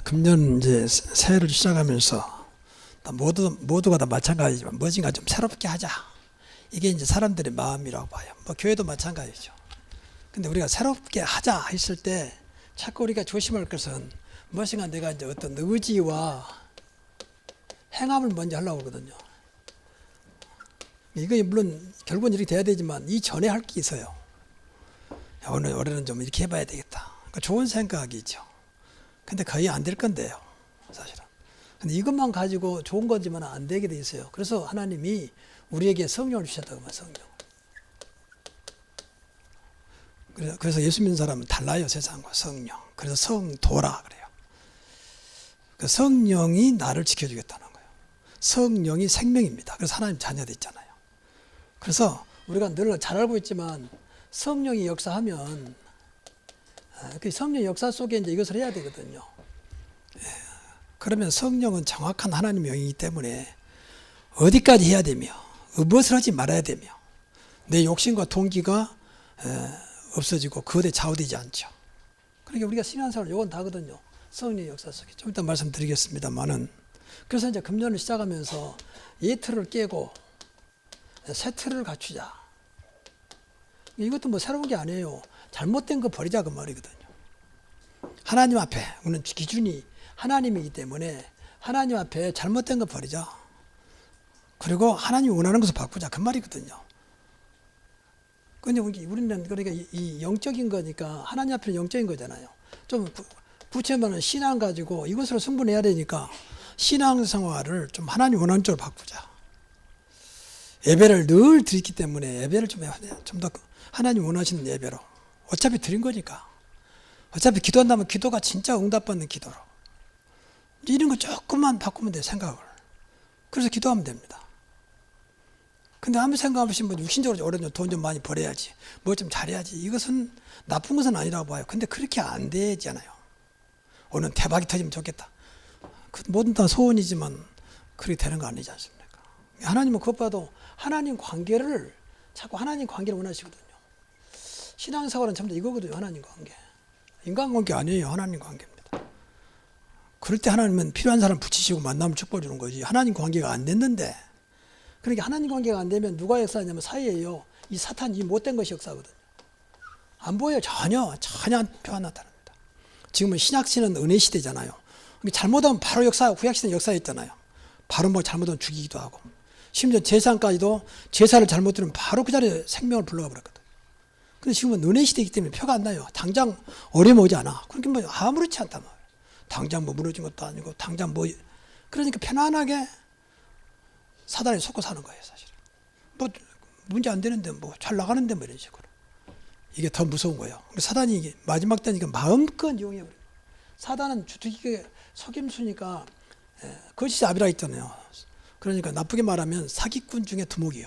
금년 이제 새해를 시작하면서 모두가 다 마찬가지지만 뭐든가 좀 새롭게 하자. 이게 이제 사람들의 마음이라고 봐요. 뭐 교회도 마찬가지죠. 근데 우리가 새롭게 하자 했을 때 자꾸 우리가 조심할 것은 무엇인가 내가 이제 어떤 의지와 행함을 먼저 하려고 그러거든요. 이거 물론 결국은 이렇게 돼야 되지만 이 전에 할 게 있어요. 올해는 좀 이렇게 해봐야 되겠다. 그러니까 좋은 생각이죠. 근데 거의 안 될 건데요, 사실은. 근데 이것만 가지고 좋은 거지만 안 되게 돼 있어요. 그래서 하나님이 우리에게 성령을 주셨다고 말해요, 성령. 그래서 예수 믿는 사람은 달라요, 세상과 성령. 그래서 성도라 그래요. 그 성령이 나를 지켜주겠다는 거예요. 성령이 생명입니다. 그래서 하나님 자녀 됐잖아요. 그래서 우리가 늘 잘 알고 있지만 성령이 역사하면 그 성령 역사 속에 이제 이것을 해야 되거든요. 그러면 성령은 정확한 하나님의 영이기 때문에 어디까지 해야 되며 무엇을 하지 말아야 되며 내 욕심과 동기가 없어지고 그것에 좌우되지 않죠. 그러니까 우리가 신앙생활 요건 다거든요. 성령의 역사 속에. 좀 이따 말씀드리겠습니다만은 그래서 이제 금년을 시작하면서 이 틀을 깨고 새 틀을 갖추자. 이것도 뭐 새로운 게 아니에요. 잘못된 거 버리자 그 말이거든요. 하나님 앞에 우리는 기준이 하나님이기 때문에 하나님 앞에 잘못된 거 버리자. 그리고 하나님이 원하는 것을 바꾸자 그 말이거든요. 근데 우리는 그러니까 이 영적인 거니까 하나님 앞에는 영적인 거잖아요. 좀 구체만 신앙 가지고 이것으로 승분해야 되니까 신앙생활을 좀 하나님 원하는 쪽으로 바꾸자. 예배를 늘 드리기 때문에 예배를 좀 더 하나님 원하시는 예배로. 어차피 드린 거니까. 어차피 기도한다면 기도가 진짜 응답받는 기도로. 이런 거 조금만 바꾸면 돼요, 생각을. 그래서 기도하면 됩니다. 근데 아무 생각 없이 뭐 육신적으로 어려운 돈 좀 많이 벌어야지. 뭐 좀 잘해야지. 이것은 나쁜 것은 아니라고 봐요. 근데 그렇게 안 되잖아요. 오늘 대박이 터지면 좋겠다. 뭐든 다 소원이지만 그렇게 되는 거 아니지 않습니까? 하나님은 그것봐도 하나님 관계를 자꾸 하나님 관계를 원하시거든요. 신앙생활은 전부 다 이거거든요. 하나님 관계. 인간관계 아니에요. 하나님 관계입니다. 그럴 때 하나님은 필요한 사람 붙이시고 만나면 축복 주는 거지. 하나님 관계가 안 됐는데 그러니까 하나님 관계가 안 되면 누가 역사하냐면 사이에요. 이 사탄, 이 못된 것이 역사거든요. 안 보여요. 전혀 표 안 나타납니다. 지금은 신약시는 은혜 시대잖아요. 잘못하면 바로 구약시대는 역사했잖아요. 바로 뭐 잘못하면 죽이기도 하고. 심지어 제사까지도 제사를 잘못 들으면 바로 그 자리에 생명을 불러가 버렸거든. 근데 지금은 은혜 시대이기 때문에 표가 안 나요. 당장 어려움 오지 않아. 그러니까 뭐 아무렇지 않단 말이에요. 당장 뭐 무너진 것도 아니고 당장 뭐 그러니까 편안하게 사단에 속고 사는 거예요, 사실. 뭐 문제 안 되는데 뭐 잘 나가는데 뭐 이런 식으로. 이게 더 무서운 거예요. 사단이 마지막 때니까 마음껏 이용해 버려요. 사단은 주특기가 속임수니까 거짓이 아비라 있잖아요. 그러니까 나쁘게 말하면 사기꾼 중에 두목이에요.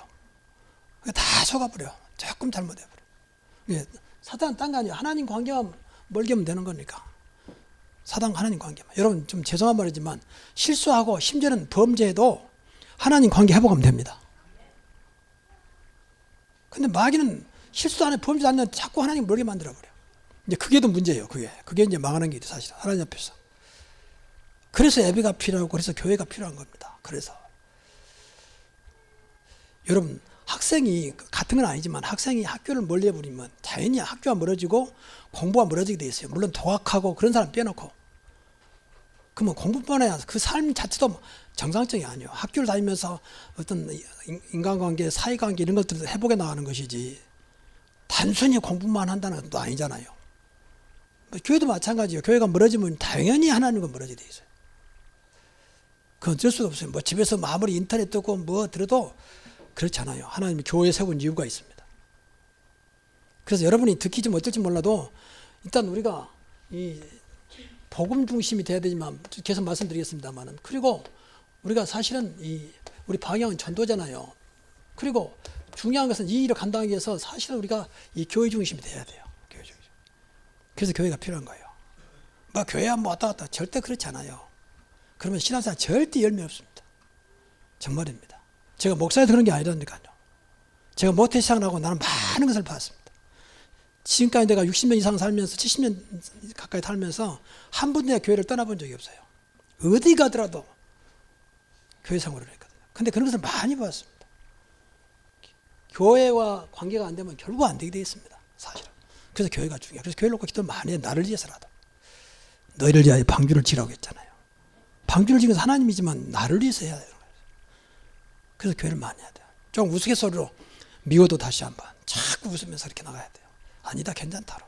다 속아버려. 조금 잘못해버려. 사단은 딴 거 아니에요. 하나님 관계와 멀게 하면 되는 거니까. 사단과 하나님 관계만. 여러분 좀 죄송한 말이지만 실수하고 심지어는 범죄해도 하나님 관계 회복하면 됩니다. 근데 마귀는 실수도 안 해, 범죄도 안 해, 자꾸 하나님 멀게 만들어버려. 이제 그게 더 문제예요, 그게 이제 망하는 길이 사실, 하나님 앞에서. 그래서 예배가 필요하고, 그래서 교회가 필요한 겁니다. 그래서. 여러분, 학생이, 같은 건 아니지만 학생이 학교를 멀리 해버리면 당연히 학교가 멀어지고 공부가 멀어지게 돼 있어요. 물론 도학하고 그런 사람 빼놓고. 그러면 공부뿐만 아니라 그 삶 자체도 정상적이 아니에요. 학교를 다니면서 어떤 인간관계, 사회관계 이런 것들도 회복해 나가는 것이지 단순히 공부만 한다는 것도 아니잖아요. 교회도 마찬가지예요. 교회가 멀어지면 당연히 하나님과 멀어지게 돼 있어요. 그건 어쩔 수가 없어요. 뭐 집에서 아무리 인터넷 듣고 뭐 들어도 그렇지 않아요. 하나님이 교회에 세운 이유가 있습니다. 그래서 여러분이 듣기 좀 어떨지 몰라도 일단 우리가 이 복음 중심이 돼야 되지만 계속 말씀드리겠습니다만은 그리고 우리가 사실은 우리 방향은 전도잖아요. 그리고 중요한 것은 이 일을 감당하기 위해서 사실은 우리가 이 교회 중심이 돼야 돼요. 교회 중심. 그래서 교회가 필요한 거예요. 뭐 교회야 뭐 왔다 갔다 절대 그렇지 않아요. 그러면 신앙생활 절대 열매 없습니다. 정말입니다. 제가 목사에서 그런 게 아니라니까요. 제가 모태신앙을 하고 나는 많은 것을 봤습니다. 지금까지 내가 60년 이상 살면서 70년 가까이 살면서 한 번도 내가 교회를 떠나본 적이 없어요. 어디 가더라도 교회 생활을 했거든요. 근데 그런 것을 많이 봤습니다. 교회와 관계가 안 되면 결국 안 되게 되어 있습니다. 사실은. 그래서 교회가 중요해요. 그래서 교회를 놓고 기도를 많이 해요. 나를 위해서라도. 너희를 위하여 방주를 지라고 했잖아요. 방주를 지은 것은 하나님이지만 나를 위해서 해야 돼요. 그래서 교회를 많이 해야 돼요. 좀 우스갯소리로 미워도 다시 한번 자꾸 웃으면서 이렇게 나가야 돼요. 아니다, 괜찮다로.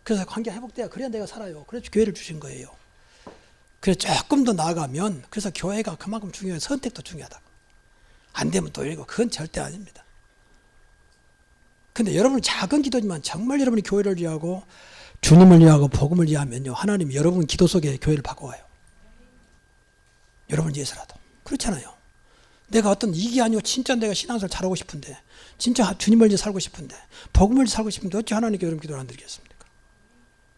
그래서 관계 회복돼야 그래야 내가 살아요. 그래서 교회를 주신 거예요. 그래서 조금 더 나아가면 그래서 교회가 그만큼 중요해요. 선택도 중요하다. 안 되면 또 이러고 그건 절대 아닙니다. 근데 여러분은 작은 기도지만 정말 여러분이 교회를 위하고 주님을 위하고 복음을 위하면요, 하나님이 여러분 기도 속에 교회를 바꿔와요. 여러분을 위해서라도. 그렇잖아요. 내가 어떤 이익이 아니고 진짜 내가 신앙생활 잘하고 싶은데, 진짜 주님을 위해 살고 싶은데, 복음을 위해 살고 싶은데 어찌 하나님께 여러분 기도를 안 드리겠습니까?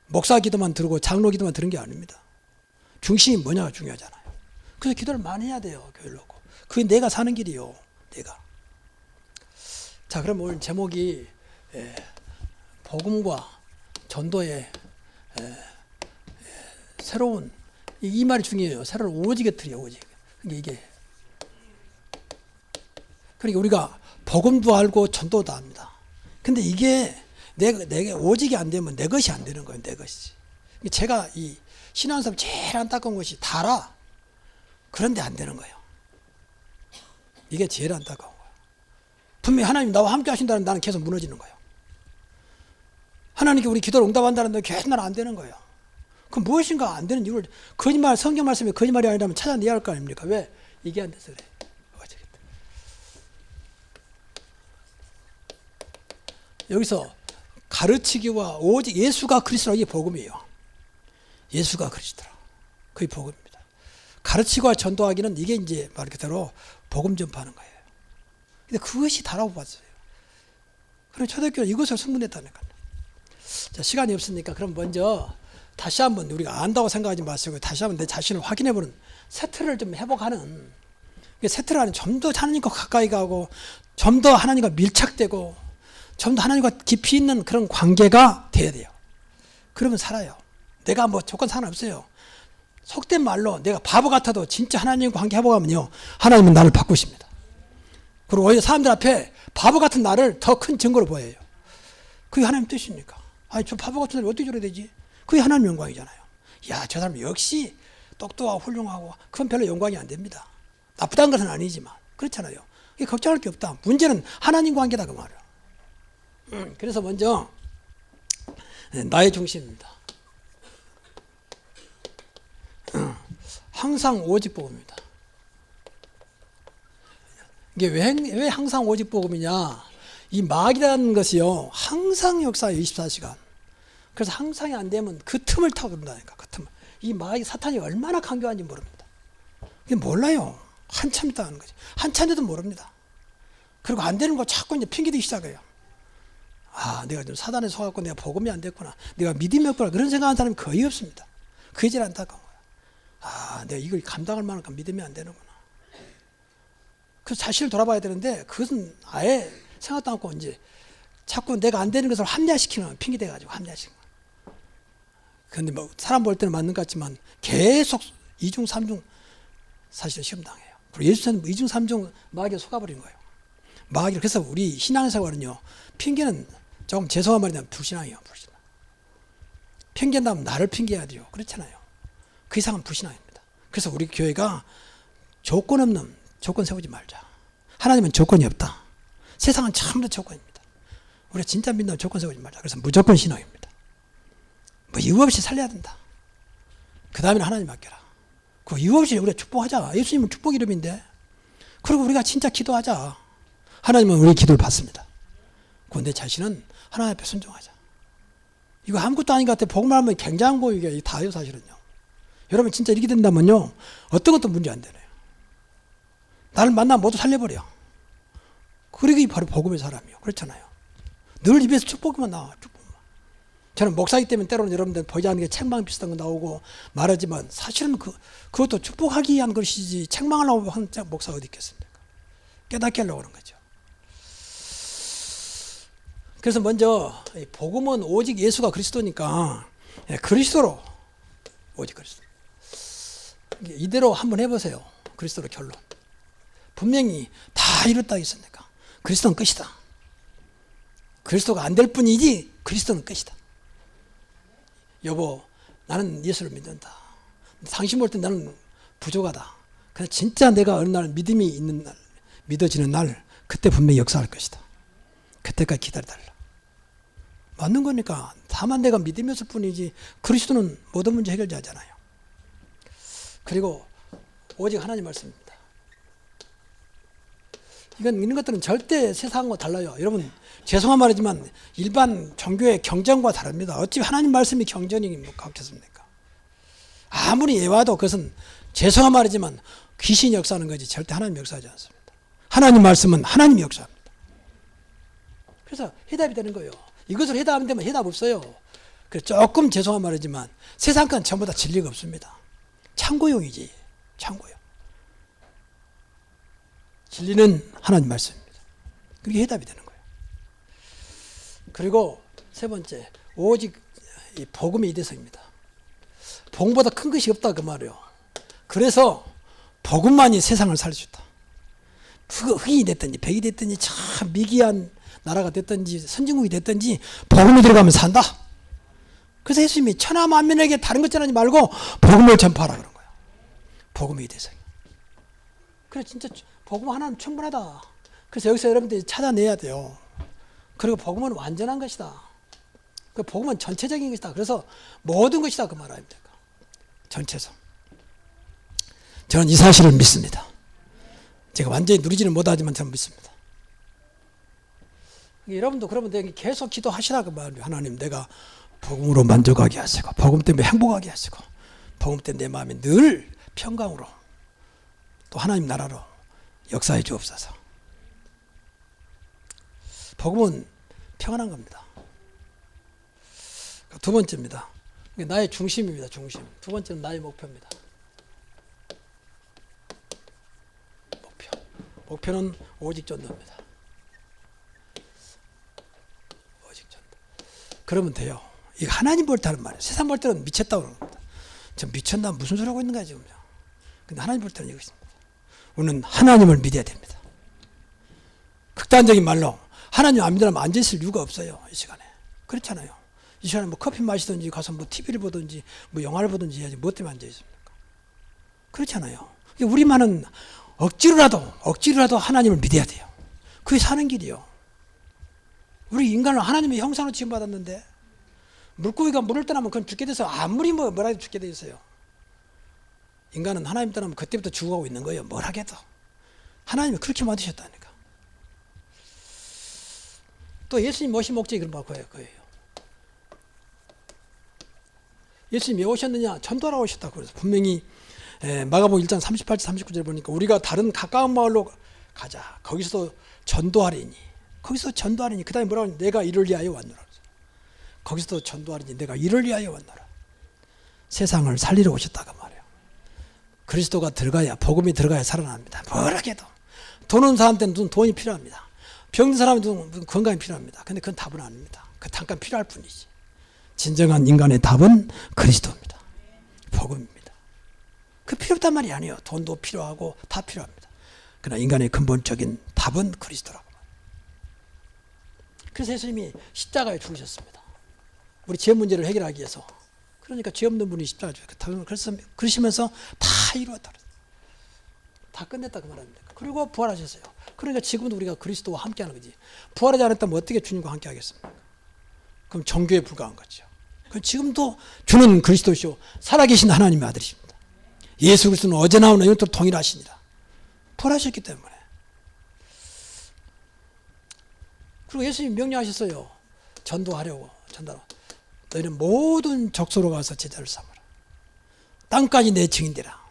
목사 기도만 들고 장로 기도만 들은 게 아닙니다. 중심이 뭐냐가 중요하잖아요. 그래서 기도를 많이 해야 돼요. 교회를 놓고. 그게 내가 사는 길이요. 내가. 자, 그럼 오늘 제목이 복음과 전도의 새로운, 이 말이 중요해요. 새로운 오직의 틀이에요. 오직. 이게 그러니까 우리가 복음도 알고 전도도 압니다. 근데 이게 내게 오직이 안 되면 내 것이 안 되는 거예요. 내 것이. 제가 이 신앙생활 제일 안타까운 것이 달아. 그런데 안 되는 거예요. 이게 제일 안타까운 거예요. 분명히 하나님 나와 함께 하신다는 나는 계속 무너지는 거예요. 하나님께 우리 기도를 응답한다는데 계속 나는 안 되는 거예요. 그럼 무엇인가 안 되는 이유를, 거짓말, 성경 말씀이 거짓말이 아니라면 찾아내야 할 거 아닙니까? 왜? 이게 안 돼서 그래. 여기서 가르치기와 오직 예수가 그리스도라, 이게 복음이에요. 예수가 그리스도라. 그게 복음입니다. 가르치기와 전도하기는 이게 이제 말 그대로 복음 전파하는 거예요. 근데 그것이 다라고 봤어요. 그래서 초대교회는 이것을 승분했다니까요. 자, 시간이 없으니까 그럼 먼저 다시 한번 우리가 안다고 생각하지 마시고 다시 한번 내 자신을 확인해보는 세트를 좀 회복하는, 세트를 하는, 좀 더 하나님과 가까이 가고 좀 더 하나님과 밀착되고 좀 더 하나님과 깊이 있는 그런 관계가 돼야 돼요. 그러면 살아요. 내가 뭐 조건 상관없어요. 속된 말로 내가 바보 같아도 진짜 하나님과 관계 회복하면요, 하나님은 나를 바꾸십니다. 그리고 오히려 사람들 앞에 바보 같은 나를 더 큰 증거로 보여요. 그게 하나님 뜻입니까? 아니, 저 바보 같은 나를 어떻게 저래 되지? 그게 하나님 영광이잖아요. 야, 저 사람 역시 똑똑하고 훌륭하고, 그건 별로 영광이 안 됩니다. 나쁘다는 것은 아니지만 그렇잖아요. 이게 걱정할 게 없다. 문제는 하나님 관계다, 그 말이에요. 그래서 먼저 나의 중심입니다. 항상 오직 복음입니다. 이게 왜 항상 오직 복음이냐? 이 마귀라는 것이요, 항상 역사에 24시간. 그래서 항상이 안 되면 그 틈을 타고 그런다니까. 그 틈을. 이 마귀 사탄이 얼마나 강교한지 모릅니다. 이게 몰라요. 한참 있다 하는 거지. 한참 돼도 모릅니다. 그리고 안 되는 거 자꾸 이제 핑계대기 시작해요. 아, 내가 좀 사단에 속았고 내가 복음이 안 됐구나, 내가 믿음이 없구나, 그런 생각하는 사람이 거의 없습니다. 그게 제일 안타까운 거야. 아, 내가 이걸 감당할 만큼 믿음이 안 되는구나. 그래서 자신을 돌아봐야 되는데 그것은 아예 생각도 않고 이제 자꾸 내가 안 되는 것을 합리화시키는, 핑계대가지고 합리화시키는. 그런데 뭐 사람 볼 때는 맞는 것 같지만 계속 2중 3중 사실은 시험당해요. 그리고 예수님은 2중 3중 마귀에 속아버린 거예요. 마귀를. 그래서 우리 신앙생활은요, 핑계는 조금 죄송한 말이면 불신앙이에요. 불신앙. 핑계한다면 나를 핑계해야 돼요. 그렇잖아요. 그 이상은 불신앙입니다. 그래서 우리 교회가 조건 없는, 조건 세우지 말자. 하나님은 조건이 없다. 세상은 전부 다 조건입니다. 우리가 진짜 믿는 조건 세우지 말자. 그래서 무조건 신앙입니다. 뭐 이유 없이 살려야 된다. 그 다음에는 하나님 맡겨라. 그 이유 없이 우리가 축복하자. 예수님은 축복 이름인데. 그리고 우리가 진짜 기도하자. 하나님은 우리 기도를 받습니다. 내 자신은 하나님 앞에 순종하자. 이거 아무것도 아닌 것 같아. 복음을 하면 굉장한 거, 이게 다예요, 사실은요. 여러분 진짜 이렇게 된다면요, 어떤 것도 문제 안 되네요. 나를 만나면 모두 살려버려. 그러기 바로 복음의 사람이에요. 그렇잖아요. 늘 입에서 축복만 나와. 축복만. 저는 목사이기 때문에 때로는 여러분들 보지 않는 게 책망 비슷한 거 나오고 말하지만 사실은 그것도 축복하기 위한 것이지 책망하려고 하는 목사가 어디 있겠습니까? 깨닫게 하려고 하는 거죠. 그래서 먼저 복음은 오직 예수가 그리스도니까 그리스도로, 오직 그리스도. 이대로 한번 해보세요. 그리스도로 결론. 분명히 다 이뤘다 했으니까 그리스도는 끝이다. 그리스도가 안 될 뿐이지 그리스도는 끝이다. 여보, 나는 예수를 믿는다. 당신 볼 때 나는 부족하다. 그래서 진짜 내가 어느 날 믿음이 있는 날, 믿어지는 날, 그때 분명히 역사할 것이다. 그때까지 기다려달라. 맞는 거니까. 다만 내가 믿음이었을 뿐이지 그리스도는 모든 문제 해결자잖아요. 그리고 오직 하나님 말씀입니다. 이런 것들은 절대 세상과 달라요. 여러분, 죄송한 말이지만 일반 종교의 경전과 다릅니다. 어찌 하나님 말씀이 경전이 같겠습니까? 아무리 예와도 그것은 죄송한 말이지만 귀신이 역사하는 거지 절대 하나님 역사하지 않습니다. 하나님 말씀은 하나님이 역사합니다. 그래서 해답이 되는 거예요. 이것을 해답 안 되면 해답 없어요. 그래서 조금 죄송한 말이지만 세상 건 전부 다 진리가 없습니다. 참고용이지, 참고용. 진리는 하나님 말씀입니다. 그게 해답이 되는 거예요. 그리고 세 번째, 오직 이 복음의 이대성입니다. 복음보다 큰 것이 없다 그 말이에요. 그래서 복음만이 세상을 살릴 수 있다. 흑인이 됐든지 백이 됐든지 참 미개한 나라가 됐든지 선진국이 됐든지 복음이 들어가면 산다. 그래서 예수님이 천하 만민에게 다른 것 전하지 말고 복음을 전파하라 그런 거예요. 복음의 이대성이. 그래 진짜 복음 하나는 충분하다. 그래서 여기서 여러분들이 찾아내야 돼요. 그리고 복음은 완전한 것이다. 그 복음은 전체적인 것이다. 그래서 모든 것이다 그 말 아닙니까? 전체성. 저는 이 사실을 믿습니다. 제가 완전히 누리지는 못하지만 저는 믿습니다. 여러분도 그러면 계속 기도하시라 그 말이에요. 하나님, 내가 복음으로 만족하게 하시고 복음 때문에 행복하게 하시고 복음 때문에 내 마음이 늘 평강으로 또 하나님 나라로 역사해 주옵소서. 복음은 평안한 겁니다. 두 번째입니다. 나의 중심입니다. 중심. 두 번째는 나의 목표입니다. 목표는 오직 전도입니다. 오직 전도. 그러면 돼요. 이거 하나님 볼 때는 말이에요. 세상 볼 때는 미쳤다고 그러는 겁니다. 저 미쳤나 무슨 소리 하고 있는 거야 지금. 근데 하나님 볼 때는 이거 있습니다. 우리는 하나님을 믿어야 됩니다. 극단적인 말로 하나님 안 믿으면 앉아있을 이유가 없어요. 이 시간에. 그렇잖아요. 이 시간에 뭐 커피 마시든지 가서 뭐 TV를 보든지 뭐 영화를 보든지 해야지 뭐 때문에 앉아있습니까? 그렇잖아요. 우리만은 억지로라도 하나님을 믿어야 돼요. 그게 사는 길이요. 우리 인간은 하나님의 형상으로 지음받았는데 물고기가 물을 떠나면 그건 죽게 돼서 아무리 뭐라 해도 죽게 돼 있어요. 인간은 하나님 떠나면 그때부터 죽어가고 있는 거예요. 뭘 하겠어. 하나님이 그렇게 만드셨다니까. 또 예수님 오신 목적이 그런 거예요. 예수님이 왜 오셨느냐? 전도하러 오셨다고 그래서 분명히 마가복음 1장 38절 39절 보니까 우리가 다른 가까운 마을로 가자. 거기서도 전도하리니. 그 다음에 뭐라고 하냐? 내가 이를 위하여 왔노라. 거기서도 전도하리니 내가 이를 위하여 왔노라. 세상을 살리러 오셨다고 말이에요. 그리스도가 들어가야, 복음이 들어가야 살아납니다. 뭐라게도. 돈 없는 사람한테는 돈이 필요합니다. 병든 사람한테는 건강이 필요합니다. 근데 그건 답은 아닙니다. 그 잠깐 필요할 뿐이지. 진정한 인간의 답은 그리스도입니다. 복음입니다. 그 필요 없단 말이 아니에요. 돈도 필요하고 다 필요합니다. 그러나 인간의 근본적인 답은 그리스도라고. 그래서 예수님이 십자가에 죽으셨습니다. 우리 죄 문제를 해결하기 위해서. 그러니까 죄 없는 분이 십자가에 죽으셨다. 그래서 그러시면서 다 이루었다. 다 끝냈다 그 말입니다. 그리고 부활하셨어요. 그러니까 지금도 우리가 그리스도와 함께하는 거지. 부활하지 않았다면 어떻게 주님과 함께 하겠습니까? 그럼 종교에 불과한 거죠. 그럼 지금도 주는 그리스도시오 살아계신 하나님의 아들이십니다. 예수 그리스도는 어제나 오늘 영원토록 동일하십니다. 부활하셨기 때문에. 그리고 예수님이 명령하셨어요. 전도하려고. 너희는 모든 족속으로 가서 제자를 삼으라. 땅까지 내 증인되라.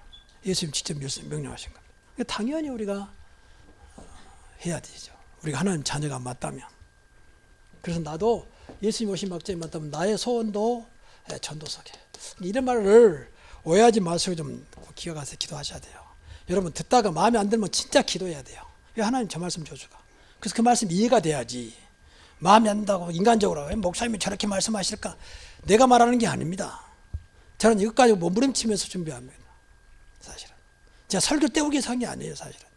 예수님 직접 명령하신 겁니다. 당연히 우리가 해야 되죠. 우리가 하나님 자녀가 맞다면. 그래서 나도 예수님 오신 막자에 맞다면 나의 소원도 전도서게. 이런 말을 오해하지 마시고 좀 기억하세요. 기도하셔야 돼요. 여러분 듣다가 마음에 안 들면 진짜 기도해야 돼요. 왜 하나님 저 말씀 줘주가. 그래서 그 말씀 이해가 돼야지. 마음에 안 든다고 인간적으로 왜 목사님이 저렇게 말씀하실까? 내가 말하는 게 아닙니다. 저는 이것까지 몸부림치면서 준비합니다. 사실은 제가 설교 때우기 위해서 한 게 아니에요. 사실은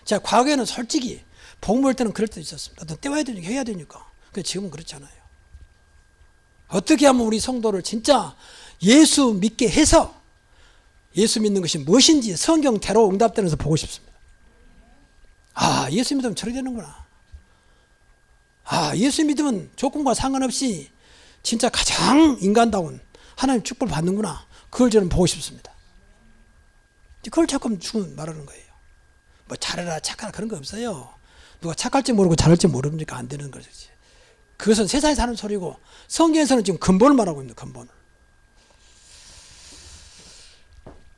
제가 과거에는 솔직히 복음 볼 때는 그럴 때도 있었습니다. 어떤 때워야 되니까 해야 되니까. 근데 지금은 그렇잖아요. 어떻게 하면 우리 성도를 진짜 예수 믿게 해서 예수 믿는 것이 무엇인지 성경대로 응답되면서 보고 싶습니다. 아, 예수 믿으면 저렇게 되는구나. 아, 예수 믿으면 조건과 상관없이 진짜 가장 인간다운 하나님 축복을 받는구나. 그걸 저는 보고 싶습니다. 그걸 자꾸 주문 말하는 거예요. 뭐 잘해라 착하라 그런 거 없어요. 누가 착할지 모르고 잘할지 모르니까 안 되는 거지. 그것은 세상에 사는 소리고 성경에서는 지금 근본을 말하고 있는 근본을.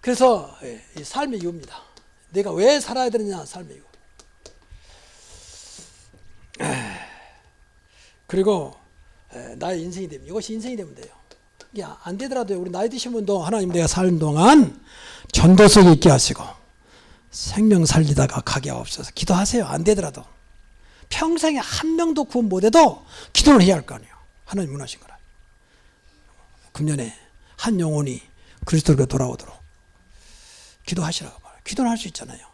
그래서 이 삶의 이유입니다. 내가 왜 살아야 되느냐 삶의 이유. 그리고 나의 인생이 되면 이것이 인생이 되면 돼요. 이게 안 되더라도 우리 나이 드신 분도 하나님 내가 사는 동안 전도 속에 있게 하시고 생명 살리다가 가게 하옵소서. 기도하세요. 안 되더라도 평생에 한 명도 구원 못해도 기도를 해야 할 거 아니에요. 하나님 원하신 거라. 금년에 한 영혼이 그리스도로 돌아오도록 기도하시라고 말해요. 기도는 할 수 있잖아요.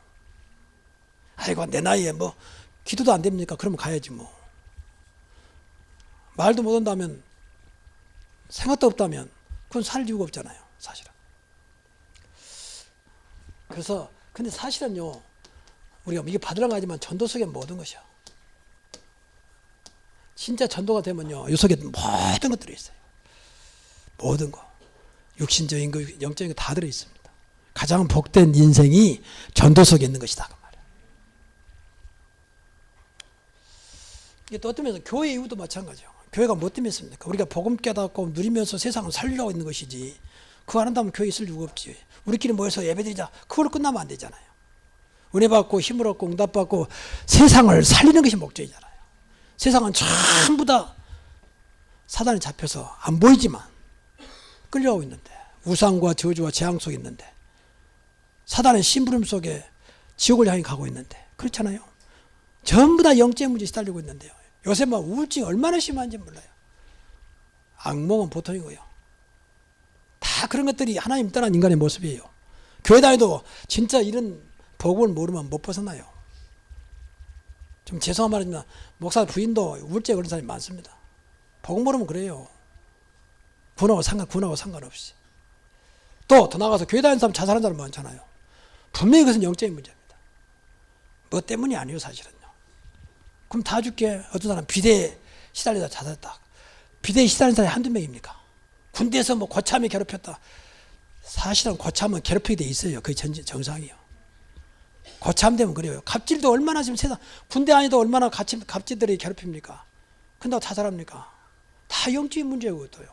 아이고 내 나이에 뭐 기도도 안 됩니까? 그러면 가야지 뭐. 말도 못한다면 생각도 없다면 그건 살 이유가 없잖아요. 사실은. 그래서 근데 사실은요 우리가 이게 받으려고 하지만 전도 속에 모든 것이야. 진짜 전도가 되면요 이 속에 모든 것들이 있어요. 모든 거 육신적인 거 영적인 거 다 들어있습니다. 가장 복된 인생이 전도 속에 있는 것이다 그 말이야. 이게 또 어떤 면에서 교회 이후도 마찬가지예요. 교회가 뭐 때문에 있습니까? 우리가 복음 깨닫고 누리면서 세상을 살리려고 있는 것이지 그거 안 한다면 교회 있을 이유가 없지. 우리끼리 모여서 예배드리자 그걸로 끝나면 안 되잖아요. 은혜 받고 힘을 얻고 응답 받고 세상을 살리는 것이 목적이잖아요. 세상은 전부 다 사단에 잡혀서 안 보이지만 끌려가고 있는데 우상과 저주와 재앙 속에 있는데 사단의 심부름 속에 지옥을 향해 가고 있는데 그렇잖아요. 전부 다 영적인 문제에 시달리고 있는데요. 요새 막 우울증이 얼마나 심한지 몰라요. 악몽은 보통이고요. 다 그런 것들이 하나님 떠난 인간의 모습이에요. 교회 다녀도 진짜 이런 복음을 모르면 못 벗어나요. 좀 죄송한 말이지만 목사 부인도 우울증에 걸린 사람이 많습니다. 복음 모르면 그래요. 군하고 상관없이. 또 더 나가서 교회 다니는 사람 자살한 사람 많잖아요. 분명히 그것은 영적인 문제입니다. 뭐 때문이 아니에요 사실은요. 그럼 다 죽게. 어떤 사람 비대에 시달리다 자살했다. 비대에 시달린 사람이 한두 명입니까? 군대에서 뭐 고참이 괴롭혔다. 사실은 고참은 괴롭히게 돼 있어요. 그게 정상이에요. 고참 되면 그래요. 갑질도 얼마나 지금 세상 군대 아니도 얼마나 갑질들이 괴롭힙니까? 근데 자살합니까? 다 영적인 문제예요. 그것도요.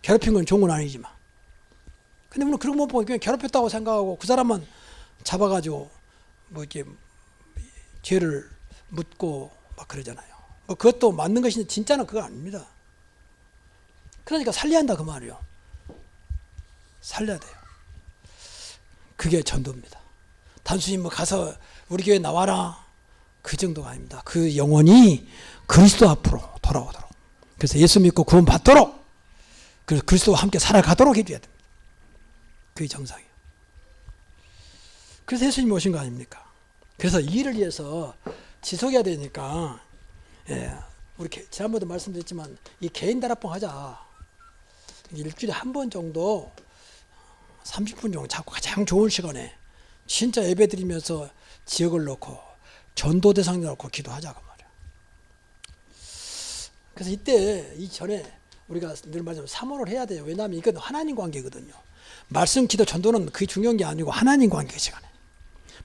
괴롭힌 건 좋은 건 아니지만. 근데 물론 그런 거 보고 그냥 괴롭혔다고 생각하고 그 사람만 잡아가지고 뭐 이렇게 죄를 묻고 막 그러잖아요. 뭐 그것도 맞는 것인데 진짜는 그거 아닙니다. 그러니까 살려야 한다 그 말이에요. 살려야 돼요. 그게 전도입니다. 단순히 뭐 가서 우리 교회 나와라 그 정도가 아닙니다. 그 영혼이 그리스도 앞으로 돌아오도록 그래서 예수 믿고 구원 받도록 그래서 그리스도와 함께 살아가도록 해줘야 됩니다. 그게 정상이에요. 그래서 예수님이 오신 거 아닙니까? 그래서 이 일을 위해서 지속해야 되니까 우리 지난번에도 말씀드렸지만 이 개인 다락방 하자. 일주일에 한 번 정도 30분 정도 잡고 가장 좋은 시간에 진짜 예배 드리면서 지역을 놓고 전도 대상을 놓고 기도하자고 말이야. 그래서 이때 이전에 우리가 늘 말하자면 사모를 해야 돼요. 왜냐하면 이건 하나님 관계거든요. 말씀, 기도, 전도는 그게 중요한 게 아니고 하나님 관계 시간에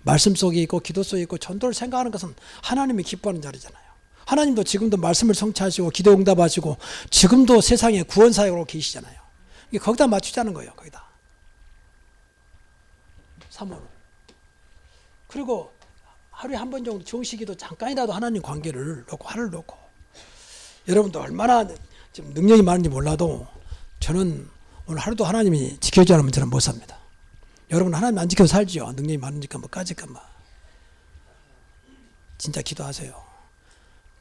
말씀 속에 있고 기도 속에 있고 전도를 생각하는 것은 하나님이 기뻐하는 자리잖아요. 하나님도 지금도 말씀을 성취하시고 기도 응답하시고 지금도 세상에 구원사역으로 계시잖아요. 이게 거기다 맞추자는 거예요. 거기다. 사모를. 그리고 하루에 한 번 정도 정식기도 잠깐이라도 하나님 관계를 놓고 하루를 놓고 여러분도 얼마나 좀 능력이 많은지 몰라도 저는 오늘 하루도 하나님이 지켜주지 않으면 저는 못 삽니다. 여러분 하나님 안 지켜서 살지요. 능력이 많으니까 뭐 까짓까 뭐. 진짜 기도하세요.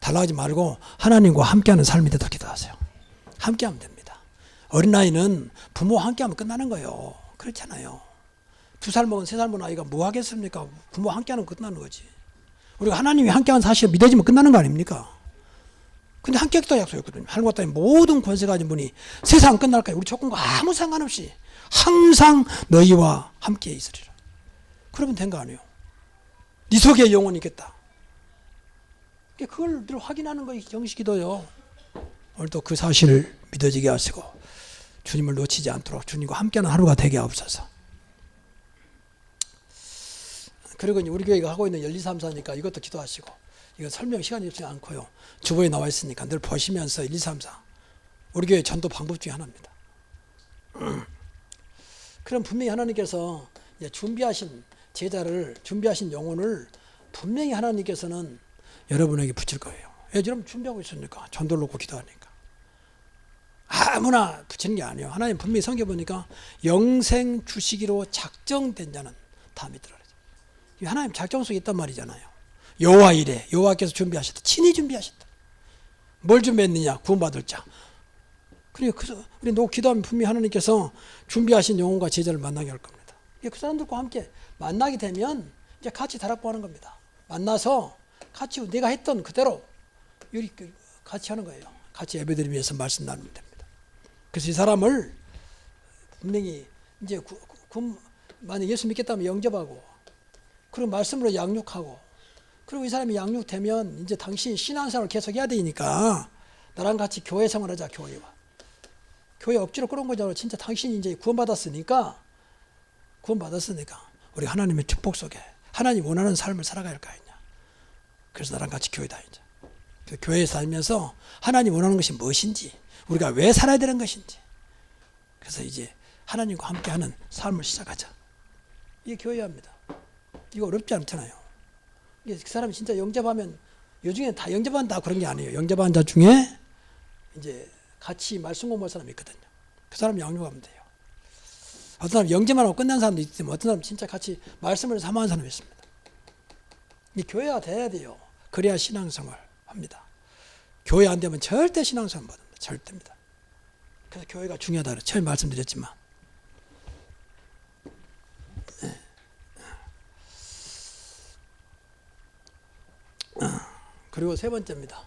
달라가지 말고 하나님과 함께하는 삶이 되도록 기도하세요. 함께하면 됩니다. 어린아이는 부모와 함께하면 끝나는 거예요. 그렇잖아요. 2살 먹은 3살 먹은 아이가 뭐 하겠습니까? 부모와 함께하는 거 끝나는 거지. 우리가 하나님이 함께하는 사실을 믿어지면 끝나는 거 아닙니까? 근데 함께하겠다 약속했거든요. 하늘과 땅의 모든 권세 가진 분이 세상 끝날까요? 우리 조건과 아무 상관없이 항상 너희와 함께 있으리라. 그러면 된 거 아니에요. 네 속에 영혼이 있겠다. 그걸 늘 확인하는 것이 정식기도요. 오늘도 그 사실을 믿어지게 하시고 주님을 놓치지 않도록 주님과 함께하는 하루가 되게 하옵소서. 그리고 우리 교회가 하고 있는 1, 2, 3, 4니까 이것도 기도하시고, 이거 설명 시간이 없지 않고요. 주보에 나와 있으니까 늘 보시면서 1, 2, 3, 4. 우리 교회 전도 방법 중에 하나입니다. 그럼 분명히 하나님께서 준비하신 제자를, 준비하신 영혼을 분명히 하나님께서는 여러분에게 붙일 거예요. 여러분 준비하고 있으니까, 전도를 놓고 기도하니까. 아무나 붙이는 게 아니에요. 하나님 분명히 성경 보니까 영생 주시기로 작정된 자는 다 믿으라. 하나님 작정 속에 있단 말이잖아요. 여호와 이래, 여호와께서 준비하셨다. 친히 준비하셨다. 뭘 준비했느냐? 구원받을 자. 그러니까 우리 놓고 기도하면 분명히 하나님께서 준비하신 영혼과 제자를 만나게 할 겁니다. 그 사람들과 함께 만나게 되면 이제 같이 다락방하는 겁니다. 만나서 같이 내가 했던 그대로 같이 하는 거예요. 같이 예배드리기 위해서 말씀 나누면 됩니다. 그래서 이 사람을 분명히 이제 만약 예수 믿겠다면 영접하고, 그리고 말씀으로 양육하고, 그리고 이 사람이 양육되면 이제 당신이 신앙생활을 계속 해야 되니까 나랑 같이 교회 생활하자. 교회 억지로 끌어온 거잖아요. 진짜 당신이 이제 구원받았으니까 우리 하나님의 축복 속에 하나님 원하는 삶을 살아가야 할 거 아니냐. 그래서 나랑 같이 교회 다니자. 교회에 살면서 하나님 원하는 것이 무엇인지, 우리가 왜 살아야 되는 것인지, 그래서 이제 하나님과 함께하는 삶을 시작하자. 이게 교회합니다. 이거 어렵지 않잖아요. 그 사람이 진짜 영접하면, 요즘에 다 영접한다 그런 게 아니에요. 영접한 자 중에 이제 같이 말씀 공부할 사람이 있거든요. 그 사람 양육하면 돼요. 어떤 사람 영접만 하고 끝난 사람도 있지만 어떤 사람 진짜 같이 말씀을 사모하는 사람이 있습니다. 이 교회가 돼야 돼요. 그래야 신앙생활 합니다. 교회 안 되면 절대 신앙생활 못 합니다. 절대입니다. 그래서 교회가 중요하다고 처음에 말씀드렸지만, 그리고 세 번째입니다.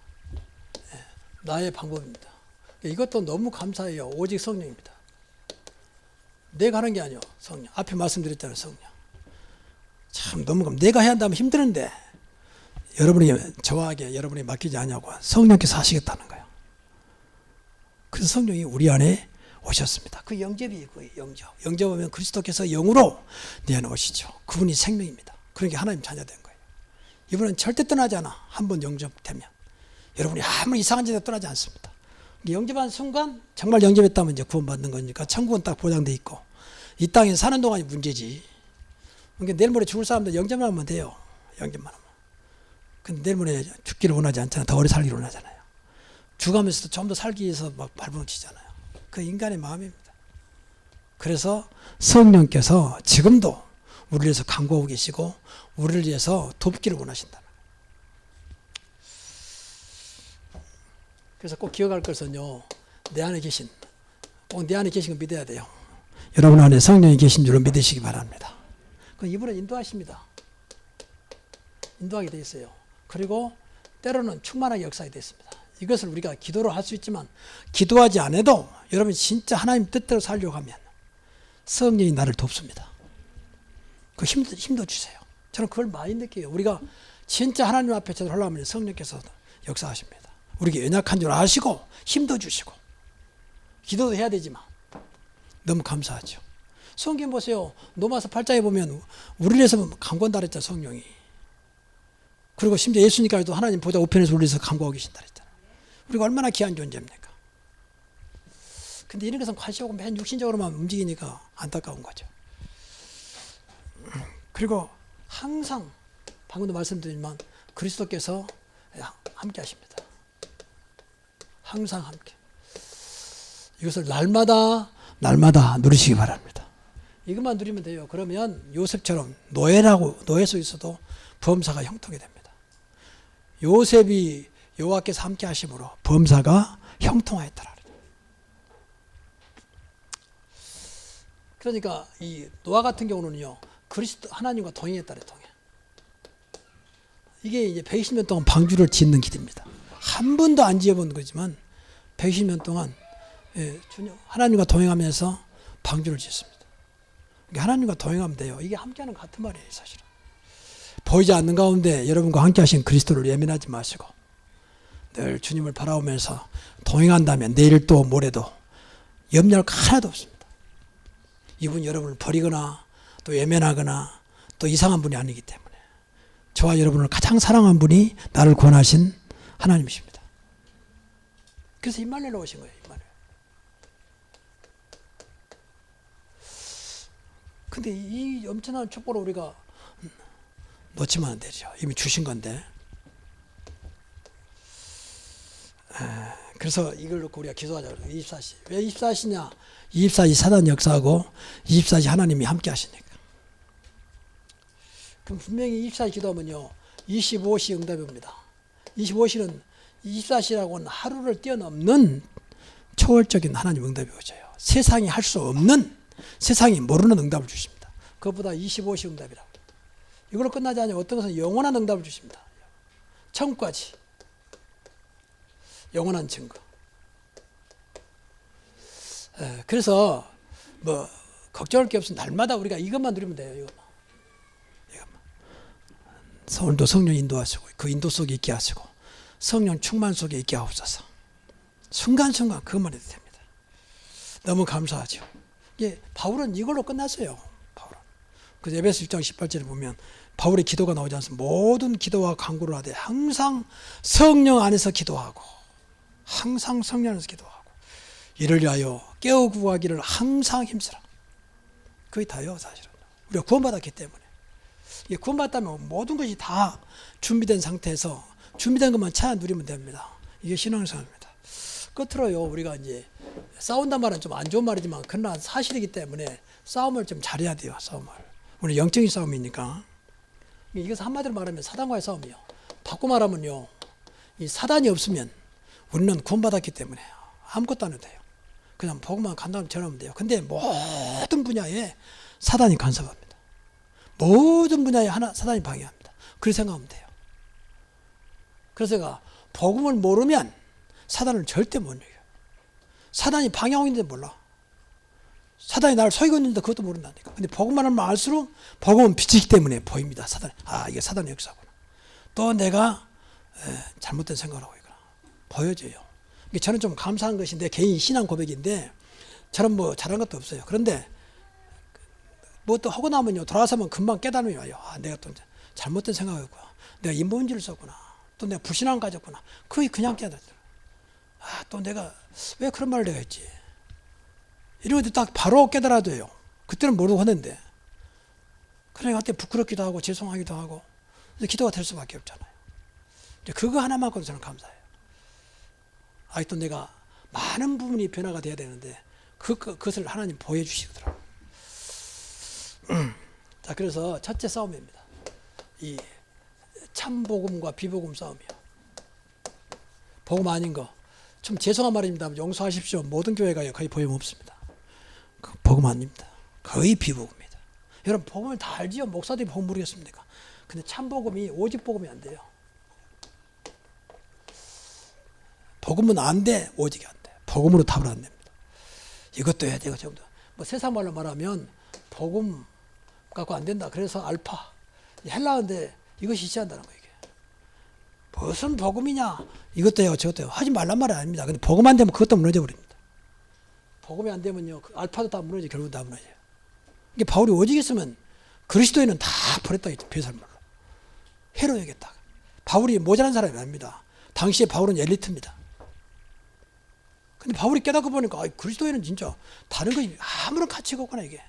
나의 방법입니다. 이것도 너무 감사해요. 오직 성령입니다. 내가 하는 게 아니에요. 성령. 앞에 말씀드렸잖아요. 성령. 참 너무 내가 해야 한다면 힘드는데 저에게 여러분이 맡기지 않냐고 성령께서 하시겠다는 거예요. 그래서 성령이 우리 안에 오셨습니다. 그 영접이 거예요. 영접하면 그리스도께서 영으로 내 안에 오시죠. 그분이 생명입니다. 그러니까 하나님 자녀된 거예요. 이분은 절대 떠나지 않아. 한번 영접되면 여러분이 아무리 이상한 짓에 떠나지 않습니다. 영접한 순간 정말 영접했다면 이제 구원받는 거니까 천국은 딱 보장돼 있고, 이 땅에 사는 동안이 문제지. 그러니까 내일 모레 죽을 사람들 영접만 하면 돼요. 영접만 하면. 근데 내일 모레 죽기를 원하지 않잖아요. 더 오래 살기를 원하잖아요. 죽으면서도 좀 더 살기 위해서 막 발버둥치잖아요. 그 인간의 마음입니다. 그래서 성령께서 지금도 우리를 위해서 간구하고 계시고 우리를 위해서 돕기를 원하신다. 그래서 꼭 기억할 것은요, 내 안에 계신, 꼭 내 안에 계신 걸 믿어야 돼요. 여러분 안에 성령이 계신 줄로 믿으시기 바랍니다. 이분은 인도하십니다. 인도하게 되어 있어요. 그리고 때로는 충만하게 역사하게 되어 있습니다. 이것을 우리가 기도로 할 수 있지만, 기도하지 않아도 여러분이 진짜 하나님 뜻대로 살려고 하면 성령이 나를 돕습니다. 그 힘도 주세요. 저는 그걸 많이 느껴요. 우리가 진짜 하나님 앞에 제대로 하려면 성령께서 역사하십니다. 우리에게 연약한 줄 아시고 힘도 주시고, 기도도 해야 되지만 너무 감사하죠. 성경 보세요. 로마서 8장에 보면 우리를 위해서 간구한다 그랬잖아요. 성령이. 그리고 심지어 예수님까지도 하나님 보좌 우편에서 우리를 위해서 간구하고 계신다 그랬잖아요. 우리가 얼마나 귀한 존재입니까? 근데 이런 것은 관심 없고 맨 육신적으로만 움직이니까 안타까운 거죠. 그리고 항상 방금도 말씀드리지만 그리스도께서 함께 하십니다. 항상 함께. 이것을 날마다 누리시기 바랍니다. 이것만 누리면 돼요. 그러면 요셉처럼 노예 속에 있어도 범사가 형통이 됩니다. 요셉이 여호와께서 함께 하심으로 범사가 형통하였더라. 그러니까 이 노아 같은 경우는요, 그리스도 하나님과 동행했다래. 동행. 이게 이제 120년 동안 방주를 짓는 길입니다. 한 번도 안 지어본 거지만 120년 동안 하나님과 동행하면서 방주를 짓습니다. 하나님과 동행하면 돼요. 이게 함께하는 같은 말이에요, 사실은. 보이지 않는 가운데 여러분과 함께 하신 그리스도를 예민하지 마시고 늘 주님을 바라보면서 동행한다면 내일도 모레도 염려할 거 하나도 없습니다. 이분 여러분을 버리거나 또 예면하거나 또 이상한 분이 아니기 때문에 저와 여러분을 가장 사랑한 분이 나를 구원하신 하나님이십니다. 그래서 임마누엘 오신 거예요. 임마누엘. 근데 이 엄청난 축복을 우리가 놓치면 안 되죠. 이미 주신 건데. 그래서 이걸 놓고 우리가 기도하자고 그래요. 24시. 왜 24시냐? 24시 사단 역사하고 24시 하나님이 함께 하시니까. 그럼 분명히 24시 기도하면요, 25시 응답이 옵니다. 25시는 24시라고는 하루를 뛰어넘는 초월적인 하나님 응답이 오져요. 세상이 할 수 없는, 세상이 모르는 응답을 주십니다. 그것보다 25시 응답이라고. 이걸로 끝나지 않아요. 어떤 것은 영원한 응답을 주십니다. 천국까지. 영원한 증거. 그래서 뭐 걱정할 게 없으면 날마다 우리가 이것만 누리면 돼요. 이것만. 오늘도 성령 인도하시고 그 인도 속에 있게 하시고 성령 충만 속에 있게 하옵소서. 순간순간 그것만 해도 됩니다. 너무 감사하죠. 바울은 이걸로 끝났어요. 바울은. 그래서 에베소 6장 18절에 보면 바울의 기도가 나오지 않습니까? 모든 기도와 간구를 하되 항상 성령 안에서 기도하고 항상 성령 안에서 기도하고 이를 위하여 깨어 구하기를 항상 힘쓰라. 그게 다요, 사실은. 우리가 구원받았기 때문에. 구원받았다면 모든 것이 다 준비된 상태에서 준비된 것만 차 누리면 됩니다. 이게 신앙생활입니다. 끝으로요, 우리가 이제 싸운단 말은 좀 안 좋은 말이지만 그러나 사실이기 때문에 싸움을 좀 잘해야 돼요. 싸움을. 우리 영적인 싸움이니까. 이것을 한마디로 말하면 사단과의 싸움이요. 바꿔 말하면요, 이 사단이 없으면 우리는 구원받았기 때문에 아무것도 안 해도 돼요. 그냥 복음만 간다면 전하면 돼요. 근데 모든 분야에 사단이 간섭합니다. 모든 분야에 사단이 방해합니다. 그렇게 생각하면 돼요. 그래서 제가 복음을 모르면 사단을 절대 못 이겨요. 사단이 방해하고 있는데 몰라. 사단이 나를 속이고 있는데 그것도 모른다니까. 근데 복음만 하면 알수록 복음은 빛이기 때문에 보입니다. 사단. 이게 사단의 역사구나. 또 내가 잘못된 생각을 하고 있구나. 보여져요. 저는 좀 감사한 것이 내 개인 신앙 고백인데 저는 뭐 잘한 것도 없어요. 그런데 뭐 또 하고 나면요, 돌아서면 금방 깨달음이 와요. 내가 또 잘못된 생각을 했구나. 내가 인본주의를 썼구나. 또 내가 불신앙을 가졌구나. 그게 그냥 깨달더라고요. 또 내가 왜 그런 말을 내가 했지. 이런 것도 딱 바로 깨달아져요. 그때는 모르고 하는데. 그러니까 그때 부끄럽기도 하고 죄송하기도 하고 기도가 될 수밖에 없잖아요. 그거 하나만큼 저는 감사해요. 또 내가 많은 부분이 변화가 돼야 되는데 그것을 하나님 보여주시더라고요. 자, 그래서 첫째 싸움입니다. 이 참복음과 비복음 싸움이요. 복음 아닌 거. 좀 죄송한 말입니다. 용서하십시오. 모든 교회가 거의 복음 없습니다. 복음 아닙니다. 거의 비복음입니다. 여러분 복음을 다 알지요. 목사들이 복음 모르겠습니까? 근데 참복음이 오직 복음이 안 돼요. 복음은 안 돼. 오직이 안 돼. 복음으로 답을 안 냅니다. 이것도 해야 되고 저것도. 뭐 세상 말로 말하면 복음 갖고 안 된다. 그래서 알파. 헬라어인데 이것이 시한다는 거예요. 이게. 무슨 복음이냐. 이것도 해요. 저것도 해요. 하지 말란 말이 아닙니다. 근데 복음 안 되면 그것도 무너져 버립니다. 복음이 안 되면요, 그 알파도 다 무너져. 결국 다 무너져요. 이게 바울이 오직 있으면 그리스도인은 다 버렸다 했죠. 배설물로. 해로 여겼다. 바울이 모자란 사람이 아닙니다. 당시에 바울은 엘리트입니다. 근데 바울이 깨닫고 보니까 그리스도인은 진짜 다른 것이 아무런 가치가 없구나 이게.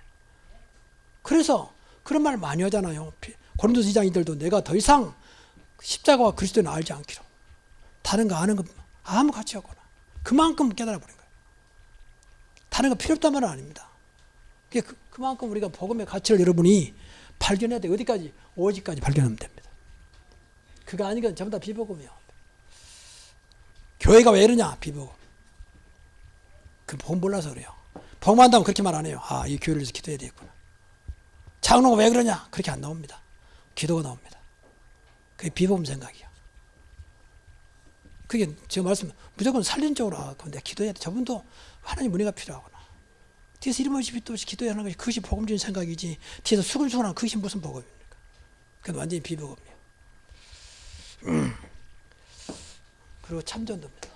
그래서 그런 말 많이 하잖아요. 고린도서 2장이들도 내가 더 이상 십자가와 그리스도인을 알지 않기로. 다른 거 아는 거 아무 가치가 없구나. 그만큼 깨달아 버린 거예요. 다른 거 필요 없단 말은 아닙니다. 그만큼 우리가 복음의 가치를 여러분이 발견해야 돼. 어디까지? 오직까지 발견하면 됩니다. 그거 아니건 전부 다 비복음이요. 교회가 왜 이러냐? 비복음. 그 복음 몰라서 그래요. 복음한다면 그렇게 말 안 해요. 아, 이 교회를 위해서 기도해야 되겠구나. 장로가 왜 그러냐? 그렇게 안 나옵니다. 기도가 나옵니다. 그게 비복음 생각이야. 그게 제가 말씀 무조건 살린적으로 내가 기도해야 돼. 저분도 하나님 은혜가 필요하구나. 뒤에서 이름 없이 빛도 없이 기도해야 하는 것이 그것이 복음적인 생각이지. 뒤에서 수근수근하는 그것이 무슨 복음입니까? 그건 완전히 비복음이에요. 그리고 참전도입니다.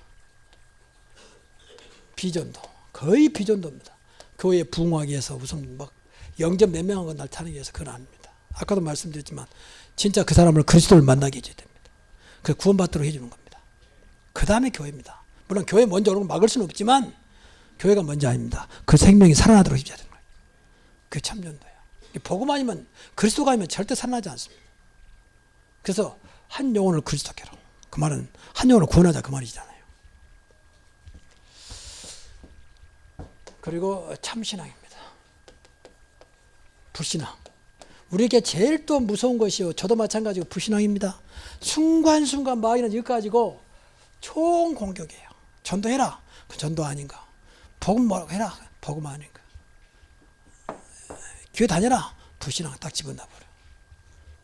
비전도. 거의 비전도입니다. 교회 부흥하기 위해서 무슨 막 영접 몇 명한 건 날 타는 위해서 그건 아닙니다. 아까도 말씀드렸지만 진짜 그 사람을 그리스도를 만나게 해줘야 됩니다. 그 구원받도록 해주는 겁니다. 그 다음에 교회입니다. 물론 교회 먼저 오는 걸 막을 수는 없지만 교회가 먼저 아닙니다. 그 생명이 살아나도록 해줘야 되는 거예요. 그게 참전도예요. 복음 아니면 그리스도가 아니면 절대 살아나지 않습니다. 그래서 한 영혼을 그리스도께로. 그 말은 한 영혼을 구원하자 그 말이잖아요. 그리고 참신앙입니다. 불신앙. 우리에게 제일 또 무서운 것이요. 저도 마찬가지고 불신앙입니다. 순간순간 마귀는 이거 가지고 총공격이에요. 전도해라. 그 전도 아닌가. 복음 뭐라고 해라. 복음 아닌가. 교회 다녀라. 불신앙 딱 집어넣어버려.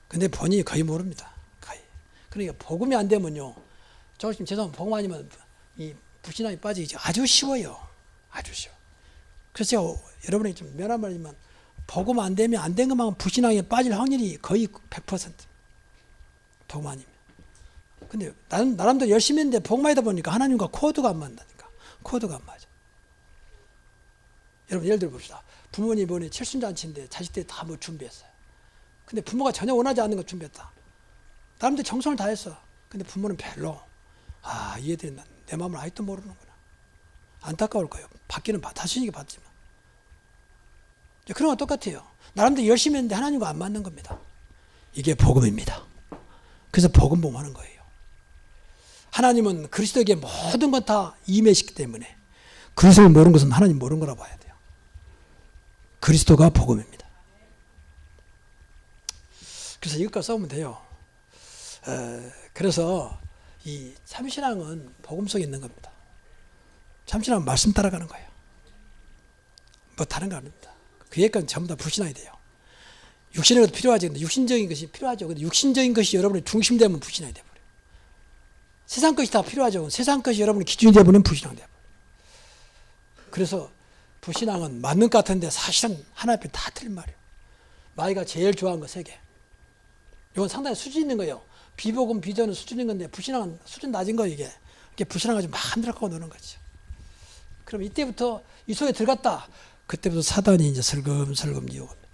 근데 본인이 거의 모릅니다. 거의. 그러니까 복음이 안 되면요. 조금 죄송합니다. 복음 아니면 이 불신앙이 빠지기 아주 쉬워요. 아주 쉬워. 그래서 제가 여러분이 좀 미안한 말이지만 복음 안 되면 안 된 것만큼 불신앙에 빠질 확률이 거의 100%. 복음 아니면. 근데 나름대로 열심히 했는데 복음하다 보니까 하나님과 코드가 안 맞다니까. 코드가 안 맞아. 여러분 예를 들어 봅시다. 부모님 이번에 칠순잔치인데 자식들이 다 뭐 준비했어요. 근데 부모가 전혀 원하지 않는 거 준비했다. 나름대로 정성을 다했어. 근데 부모는 별로. 아, 이 애들이 내 마음을 아직도 모르는구나. 안타까울 거예요. 받기는 다수익이 받지만. 그런 거 똑같아요. 나름대로 열심히 했는데 하나님과 안 맞는 겁니다. 이게 복음입니다. 그래서 복음봉 하는 거예요. 하나님은 그리스도에게 모든 것 다 임했기 때문에 그리스도를 모르는 것은 하나님 모르는 거라 봐야 돼요. 그리스도가 복음입니다. 그래서 이것과 싸우면 돼요. 그래서 이 참신앙은 복음 속에 있는 겁니다. 참신앙은 말씀 따라가는 거예요. 뭐 다른 거 아닙니다. 그 얘기는 전부 다 불신앙이 돼요. 육신의 것도 필요하죠. 근데 육신적인 것이 필요하죠. 근데 육신적인 것이 여러분의 중심되면 불신앙이 돼버려요. 세상 것이 다 필요하죠. 세상 것이 여러분의 기준이 되버리면 불신앙이 돼버려요. 그래서 불신앙은 맞는 것 같은데 사실은 하나 앞에 다 틀린 말이에요. 마귀가 제일 좋아하는 거 3개. 이건 상당히 수준 있는 거예요. 비복음, 비전은 수준 있는 건데 불신앙은 수준 낮은 거 이게. 이게 불신앙을 막 흔들어가고 노는 거죠. 그럼 이때부터 이 속에 들어갔다. 그때부터 사단이 이제 슬금슬금 유혹합니다.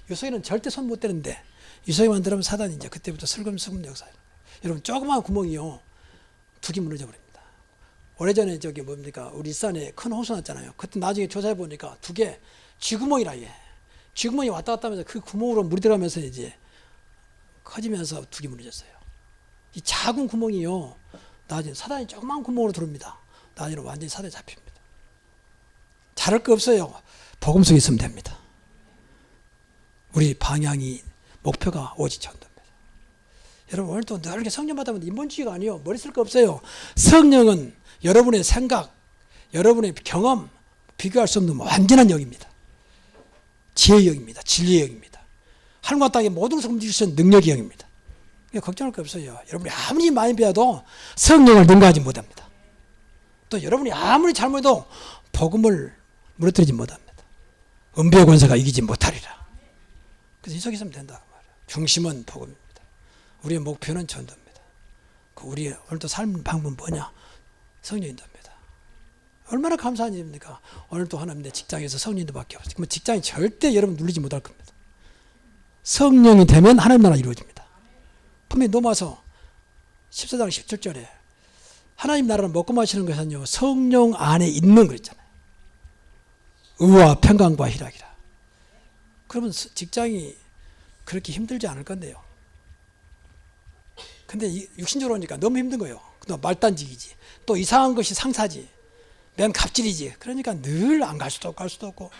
이 속에는 절대 손 못 대는데 이 속에만 들어가면 사단이 이제 그때부터 슬금슬금 역사해요. 여러분 조그마한 구멍이요. 2개 무너져 버립니다. 오래전에 저기 뭡니까 우리 일산에 큰 호수 났잖아요. 그때 나중에 조사해 보니까 2개 쥐구멍이라 예. 쥐구멍이 왔다 갔다 하면서 그 구멍으로 물이 들어가면서 이제 커지면서 2개 무너졌어요. 이 작은 구멍이요. 나중에 사단이 조그만 구멍으로 들어옵니다. 나중에 완전히 사단에 잡힙니다. 잘할 거 없어요. 복음 속에 있으면 됩니다. 우리 방향이 목표가 오직 전도입니다. 여러분 오늘도 늘 이렇게 성령 받으면 인본주의가 아니에요. 머리 쓸 거 없어요. 성령은 여러분의 생각, 여러분의 경험 비교할 수 없는 완전한 영입니다. 지혜의 영입니다. 진리의 영입니다. 하늘과 땅의 모든 것을 움직일 수 있는 능력의 영입니다. 걱정할 거 없어요. 여러분이 아무리 많이 배워도 성령을 능가하지 못합니다. 또 여러분이 아무리 잘못해도 복음을 무너뜨리지 못합니다. 은비의 권세가 이기지 못하리라. 그래서 이 속에 있으면 된다고 말해요. 중심은 복음입니다. 우리의 목표는 전도입니다. 우리 오늘도 삶 방법은 뭐냐? 성령 인도입니다. 얼마나 감사한 일입니까? 오늘도 하나님 내 직장에서 성령 인도밖에 없어요. 그러면 직장이 절대 여러분 눌리지 못할 겁니다. 성령이 되면 하나님 나라 이루어집니다. 분명히 로마서 14장 17절에 하나님 나라를 먹고 마시는 것은요 성령 안에 있는 거 있잖아요. 의와 평강과 희락이라. 그러면 직장이 그렇게 힘들지 않을 건데요. 근데 육신적으로 오니까 너무 힘든 거예요. 또 말단직이지. 또 이상한 것이 상사지. 맨 갑질이지. 그러니까 늘 안 갈 수도 없고 갈 수도 없고.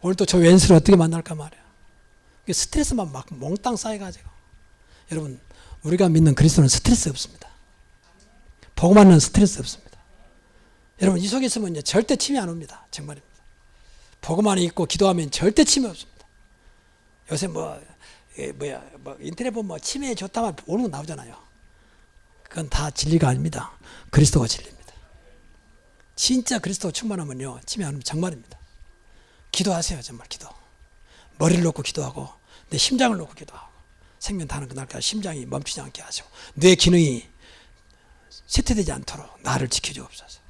오늘 또 저 왼수를 어떻게 만날까 말이야. 스트레스만 막 몽땅 쌓여가지고. 여러분 우리가 믿는 그리스도는 스트레스 없습니다. 복음하는 스트레스 없습니다. 여러분 이 속에 있으면 절대 침해 안 옵니다. 정말입니다. 복음 안에 있고 기도하면 절대 침해 없습니다. 요새 뭐 인터넷 보면 침해 좋다만 오는 거 나오잖아요. 그건 다 진리가 아닙니다. 그리스도가 진리입니다. 진짜 그리스도 충만하면요 침해 안 옵니다. 정말입니다. 기도하세요. 정말 기도. 머리를 놓고 기도하고 내 심장을 놓고 기도하고 생명 다하는 그날까지 심장이 멈추지 않게 하시고 뇌 기능이 쇠퇴되지 않도록 나를 지켜주옵소서.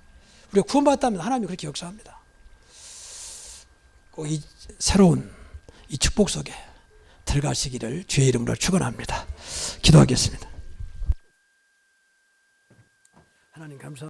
우리가 구원받았다면 하나님이 그렇게 역사합니다. 꼭 이 새로운 이 축복 속에 들어가시기를 주의 이름으로 축원합니다. 기도하겠습니다. 하나님 감사합니다.